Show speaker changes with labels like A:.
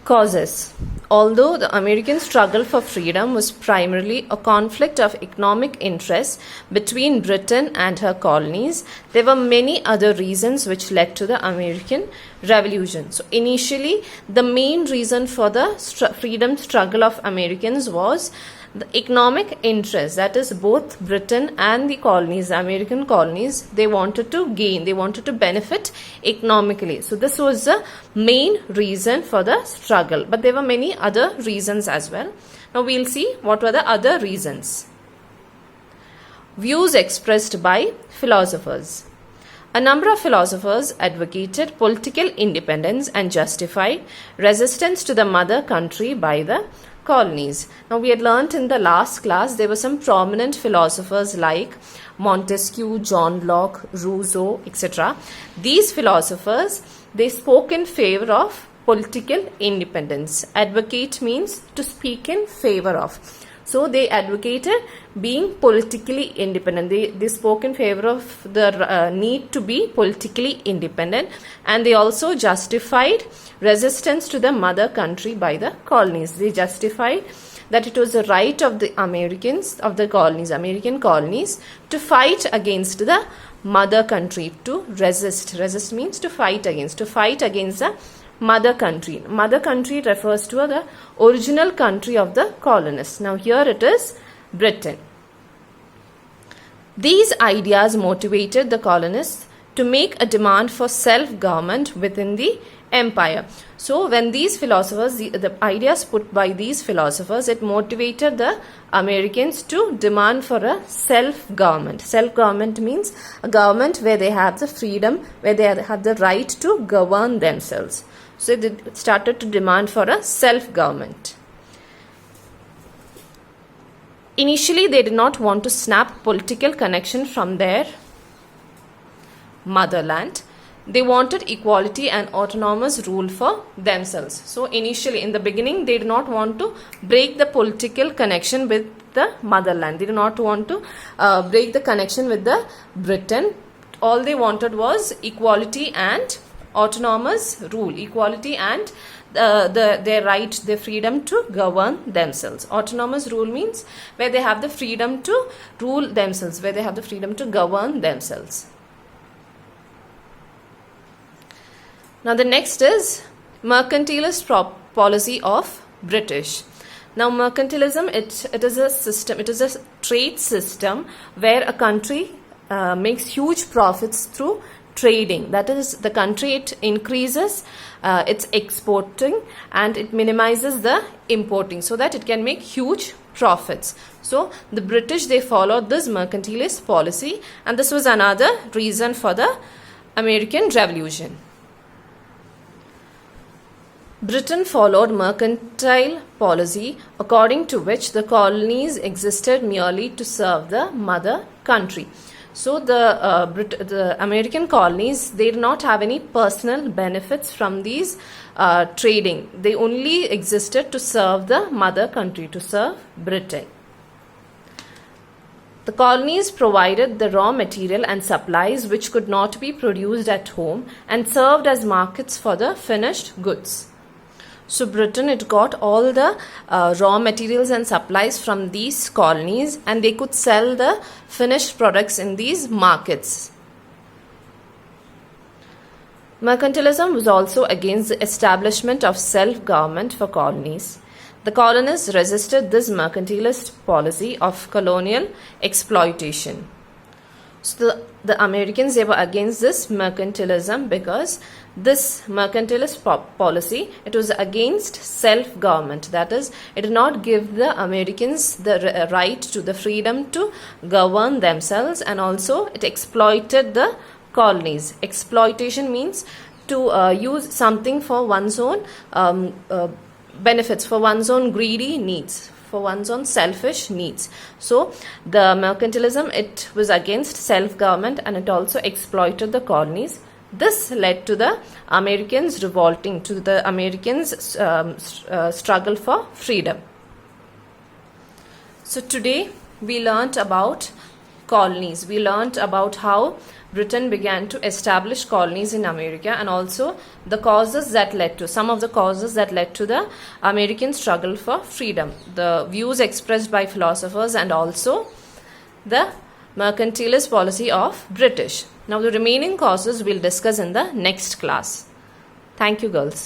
A: Causes. Although the American struggle for freedom was primarily a conflict of economic interests between Britain and her colonies, there were many other reasons which led to the American Revolution. So, initially, the main reason for the freedom struggle of Americans was the economic interest, that is both Britain and the colonies, the American colonies, they wanted to gain, they wanted to benefit economically. So this was the main reason for the struggle, but there were many other reasons as well. Now we'll see what were the other reasons. Views expressed by philosophers. A number of philosophers advocated political independence and justified resistance to the mother country by the colonies. Now we had learnt in the last class there were some prominent philosophers like Montesquieu, John Locke, Rousseau, etc. These philosophers, they spoke in favor of political independence. Advocate means to speak in favor of. So they advocated being politically independent. They spoke in favor of the need to be politically independent, and they also justified resistance to the mother country by the colonies. They justified that it was the right of the Americans, of the colonies, American colonies, to fight against the mother country, to resist. Resist means to fight against the mother country. Mother country refers to the original country of the colonists. Now here it is Britain. These ideas motivated the colonists to make a demand for self-government within the empire. So when these philosophers, the ideas put by these philosophers, it motivated the Americans to demand for a self-government. Self-government means a government where they have the freedom, where they have the right to govern themselves. So they started to demand for a self-government. Initially, they did not want to snap political connection from their motherland. They wanted equality and autonomous rule for themselves. So initially, in the beginning, they did not want to break the political connection with the motherland. They did not want to break the connection with the Britain. All they wanted was equality and autonomous rule, equality and their right, their freedom to govern themselves. Autonomous rule means where they have the freedom to rule themselves, where they have the freedom to govern themselves. Now the next is mercantilist policy of British. Now mercantilism, it is a system, it is a trade system where a country makes huge profits through trading. That is, the country, it increases its exporting and it minimizes the importing so that it can make huge profits. So the British, they followed this mercantilist policy, and this was another reason for the American Revolution. Britain followed mercantile policy according to which the colonies existed merely to serve the mother country. So the American colonies, they did not have any personal benefits from these trading. They only existed to serve the mother country, to serve Britain. The colonies provided the raw material and supplies which could not be produced at home and served as markets for the finished goods. So Britain, it got all the raw materials and supplies from these colonies, and they could sell the finished products in these markets. Mercantilism was also against the establishment of self-government for colonies. The colonists resisted this mercantilist policy of colonial exploitation. So the Americans, they were against this mercantilism because this mercantilist policy, it was against self-government. That is, it did not give the Americans the right to the freedom to govern themselves, and also it exploited the colonies. Exploitation means to use something for one's own benefits, for one's own greedy needs, for one's own selfish needs. So the mercantilism, it was against self-government, and it also exploited the colonies. This led to the Americans revolting, to the Americans struggle for freedom. So today we learnt about colonies. We learnt about how Britain began to establish colonies in America, and also the causes that led to some of the causes that led to the American struggle for freedom, the views expressed by philosophers, and also the mercantilist policy of British. Now the remaining causes we'll discuss in the next class. Thank you, girls.